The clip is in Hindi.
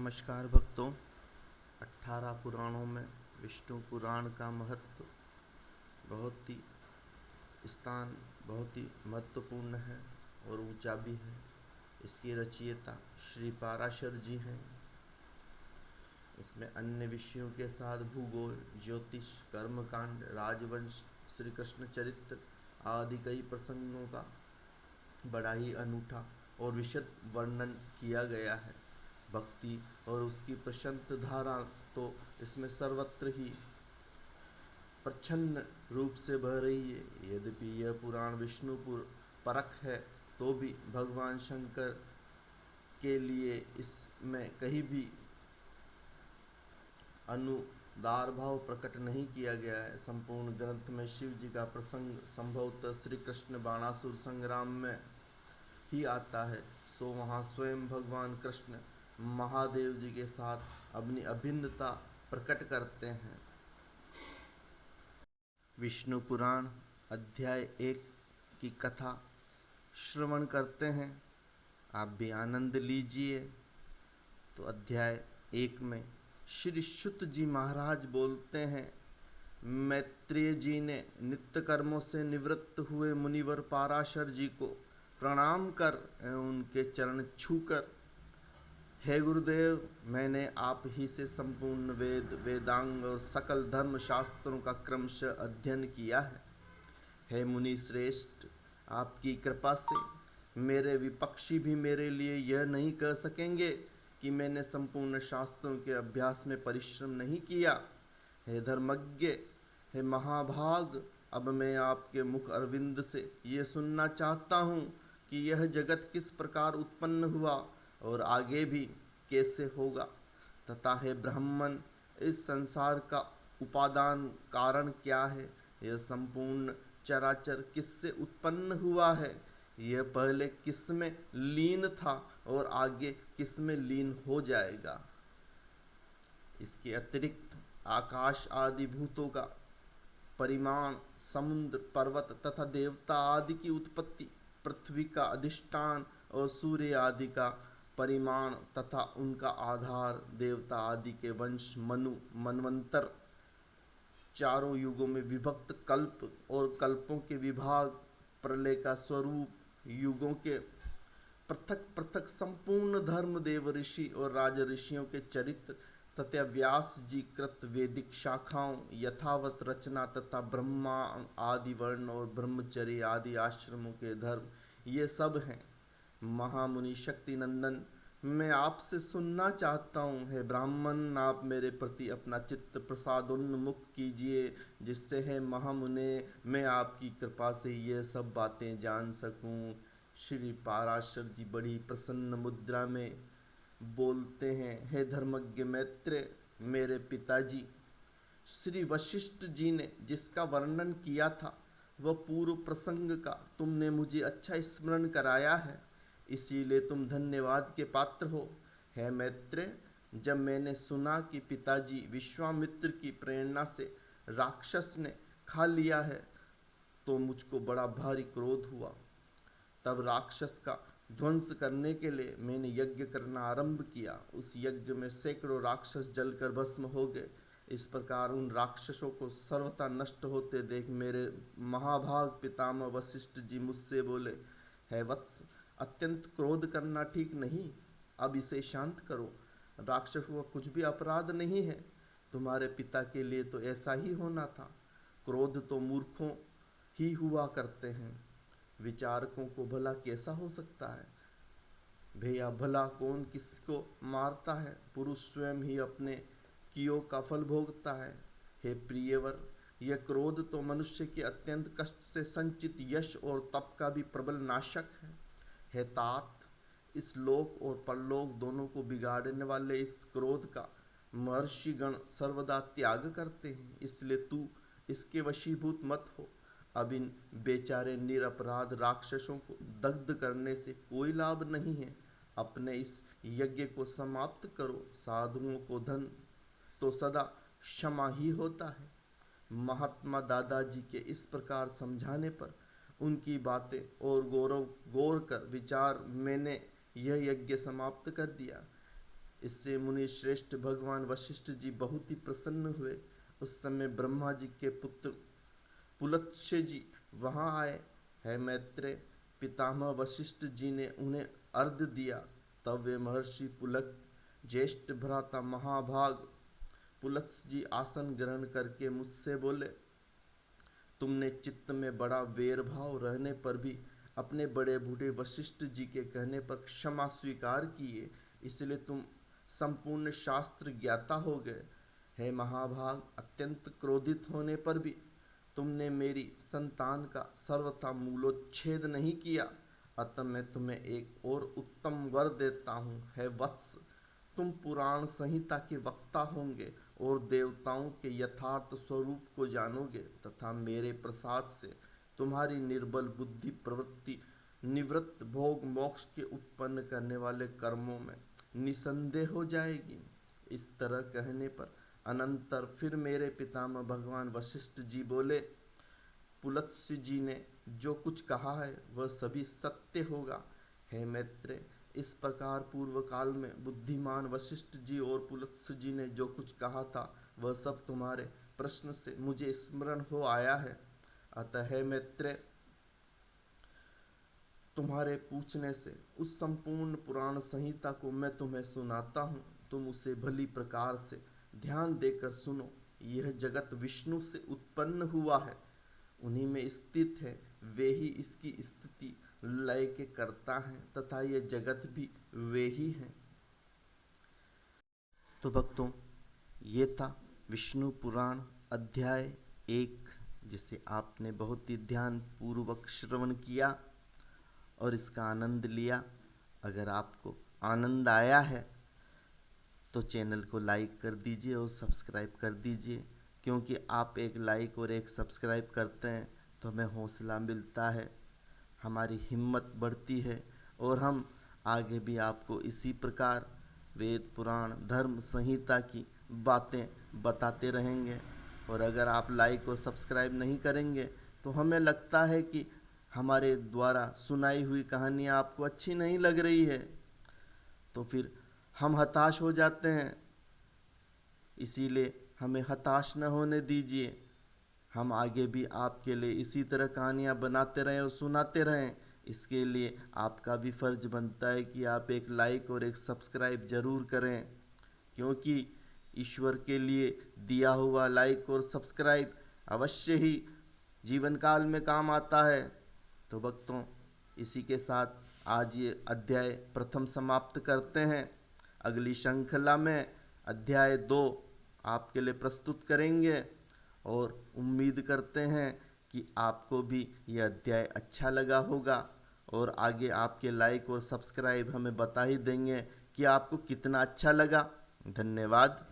नमस्कार भक्तों। 18 पुराणों में विष्णु पुराण का महत्व बहुत ही स्थान बहुत ही महत्वपूर्ण है और ऊंचा भी है। इसकी रचयिता श्री पाराशर जी हैं। इसमें अन्य विषयों के साथ भूगोल, ज्योतिष, कर्मकांड, राजवंश, श्री कृष्ण चरित्र आदि कई प्रसंगों का बड़ा ही अनूठा और विशद वर्णन किया गया है। भक्ति और उसकी प्रशांत धारा तो इसमें सर्वत्र ही प्रच्छन्न रूप से बह रही है। यद्यपि यह पुराण विष्णुपुर परक है तो भी भगवान शंकर के लिए इसमें कहीं भी अनुदार भाव प्रकट नहीं किया गया है। संपूर्ण ग्रंथ में शिव जी का प्रसंग संभवतः श्री कृष्ण बाणासुर संग्राम में ही आता है। सो वहाँ स्वयं भगवान कृष्ण महादेव जी के साथ अपनी अभिन्नता प्रकट करते हैं। विष्णु पुराण अध्याय 1 की कथा श्रवण करते हैं। आप भी आनंद लीजिए। तो अध्याय 1 में श्री शुत जी महाराज बोलते हैं, मैत्रेय जी ने नित्य कर्मों से निवृत्त हुए मुनिवर पाराशर जी को प्रणाम कर उनके चरण छूकर, हे गुरुदेव, मैंने आप ही से संपूर्ण वेद, वेदांग और सकल धर्म शास्त्रों का क्रमशः अध्ययन किया है। हे मुनि श्रेष्ठ, आपकी कृपा से मेरे विपक्षी भी मेरे लिए यह नहीं कह सकेंगे कि मैंने संपूर्ण शास्त्रों के अभ्यास में परिश्रम नहीं किया। हे धर्मज्ञ, हे महाभाग, अब मैं आपके मुख अरविंद से ये सुनना चाहता हूँ कि यह जगत किस प्रकार उत्पन्न हुआ और आगे भी कैसे होगा, तथा हे ब्राह्मण, इस संसार का उपादान कारण क्या है। यह संपूर्ण चराचर किससे उत्पन्न हुआ है, यह पहले किसमें लीन था और आगे किसमें लीन हो जाएगा। इसके अतिरिक्त आकाश आदि भूतों का परिमाण, समुद्र, पर्वत तथा देवता आदि की उत्पत्ति, पृथ्वी का अधिष्ठान और सूर्य आदि का परिमाण तथा उनका आधार, देवता आदि के वंश, मनु, मनवंतर, चारों युगों में विभक्त कल्प और कल्पों के विभाग, प्रलय का स्वरूप, युगों के पृथक पृथक संपूर्ण धर्म, देव ऋषि और राज ऋषियों के चरित्र तथा व्यास जी कृत वैदिक शाखाओं, यथावत रचना तथा ब्रह्मा आदि वर्ण और ब्रह्मचर्य आदि आश्रमों के धर्म, ये सब हैं। महामुनि शक्ति नंदन, मैं आपसे सुनना चाहता हूँ। हे ब्राह्मण, आप मेरे प्रति अपना चित्त प्रसादोन्मुख कीजिए, जिससे है महामुने मैं आपकी कृपा से ये सब बातें जान सकूं। श्री पाराशर जी बड़ी प्रसन्न मुद्रा में बोलते हैं, हे धर्मज्ञ मैत्रेय, मेरे पिताजी श्री वशिष्ठ जी ने जिसका वर्णन किया था वह पूर्व प्रसंग का तुमने मुझे अच्छा स्मरण कराया है, इसीलिए तुम धन्यवाद के पात्र हो। हे मैत्रेय, जब मैंने सुना कि पिताजी विश्वामित्र की प्रेरणा से राक्षस ने खा लिया है तो मुझको बड़ा भारी क्रोध हुआ। तब राक्षस का ध्वंस करने के लिए मैंने यज्ञ करना आरंभ किया। उस यज्ञ में सैकड़ों राक्षस जलकर भस्म हो गए। इस प्रकार उन राक्षसों को सर्वथा नष्ट होते देख मेरे महाभाग पितामह वशिष्ठ जी मुझसे बोले, हे वत्स, अत्यंत क्रोध करना ठीक नहीं, अब इसे शांत करो। राक्षसों का कुछ भी अपराध नहीं है। तुम्हारे पिता के लिए तो ऐसा ही होना था। क्रोध तो मूर्खों ही हुआ करते हैं, विचारकों को भला कैसा हो सकता है। भैया, भला कौन किसको मारता है, पुरुष स्वयं ही अपने कियों का फल भोगता है। हे प्रियवर, यह क्रोध तो मनुष्य के अत्यंत कष्ट से संचित यश और तप का भी प्रबल नाशक है। हे तात, इस लोक और परलोक दोनों को बिगाड़ने वाले इस क्रोध का महर्षिगण सर्वदा त्याग करते हैं, इसलिए तू इसके वशीभूत मत हो। अब इन बेचारे निरपराध राक्षसों को दग्ध करने से कोई लाभ नहीं है। अपने इस यज्ञ को समाप्त करो। साधुओं को धन तो सदा क्षमा ही होता है। महात्मा दादाजी के इस प्रकार समझाने पर उनकी बातें और गौर कर विचार मैंने यह यज्ञ समाप्त कर दिया। इससे मुनि श्रेष्ठ भगवान वशिष्ठ जी बहुत ही प्रसन्न हुए। उस समय ब्रह्मा जी के पुत्र पुलत्स्य जी वहाँ आए। है मैत्रेय, पितामह वशिष्ठ जी ने उन्हें अर्घ्य दिया। तब वे महर्षि पुलक ज्येष्ठ भ्राता महाभाग पुलत्स्य जी आसन ग्रहण करके मुझसे बोले, तुमने चित्त में बड़ा वेर भाव रहने पर भी अपने बड़े बूढ़े वशिष्ठ जी के कहने पर क्षमा स्वीकार किए, इसलिए तुम संपूर्ण शास्त्र ज्ञाता हो गए। हे महाभाग, अत्यंत क्रोधित होने पर भी तुमने मेरी संतान का सर्वथा मूलोच्छेद नहीं किया। अतः मैं तुम्हें एक और उत्तम वर देता हूँ। हे वत्स, तुम पुराण संहिता के वक्ता होंगे और देवताओं के यथार्थ स्वरूप को जानोगे तथा मेरे प्रसाद से तुम्हारी निर्बल बुद्धि प्रवृत्ति निवृत्त भोग मोक्ष के उत्पन्न करने वाले कर्मों में निसंदेह हो जाएगी। इस तरह कहने पर अनंतर फिर मेरे पितामह भगवान वशिष्ठ जी बोले, पुलत्स्य जी ने जो कुछ कहा है वह सभी सत्य होगा। हे मैत्रेय, इस प्रकार पूर्व काल में बुद्धिमान वशिष्ठ जी और पुलत्स्य जी ने जो कुछ कहा था वह सब तुम्हारे प्रश्न से मुझे स्मरण हो आया है। अतः हे मैत्रेय, तुम्हारे पूछने से उस संपूर्ण पुराण संहिता को मैं तुम्हें सुनाता हूँ। तुम उसे भली प्रकार से ध्यान देकर सुनो। यह जगत विष्णु से उत्पन्न हुआ है, उन्हीं में स्थित है, वे ही इसकी स्थिति लय के करता है तथा यह जगत भी वे ही हैं। तो भक्तों, ये था विष्णु पुराण अध्याय 1, जिसे आपने बहुत ही ध्यान पूर्वक श्रवण किया और इसका आनंद लिया। अगर आपको आनंद आया है तो चैनल को लाइक कर दीजिए और सब्सक्राइब कर दीजिए, क्योंकि आप एक लाइक और एक सब्सक्राइब करते हैं तो हमें हौसला मिलता है, हमारी हिम्मत बढ़ती है और हम आगे भी आपको इसी प्रकार वेद पुराण धर्म संहिता की बातें बताते रहेंगे। और अगर आप लाइक और सब्सक्राइब नहीं करेंगे तो हमें लगता है कि हमारे द्वारा सुनाई हुई कहानियाँ आपको अच्छी नहीं लग रही है, तो फिर हम हताश हो जाते हैं। इसीलिए हमें हताश न होने दीजिए, हम आगे भी आपके लिए इसी तरह कहानियाँ बनाते रहें और सुनाते रहें। इसके लिए आपका भी फर्ज बनता है कि आप एक लाइक और एक सब्सक्राइब ज़रूर करें, क्योंकि ईश्वर के लिए दिया हुआ लाइक और सब्सक्राइब अवश्य ही जीवन काल में काम आता है। तो भक्तों, इसी के साथ आज ये अध्याय प्रथम समाप्त करते हैं। अगली श्रृंखला में अध्याय 2 आपके लिए प्रस्तुत करेंगे और उम्मीद करते हैं कि आपको भी यह अध्याय अच्छा लगा होगा और आगे आपके लाइक और सब्सक्राइब हमें बता ही देंगे कि आपको कितना अच्छा लगा। धन्यवाद।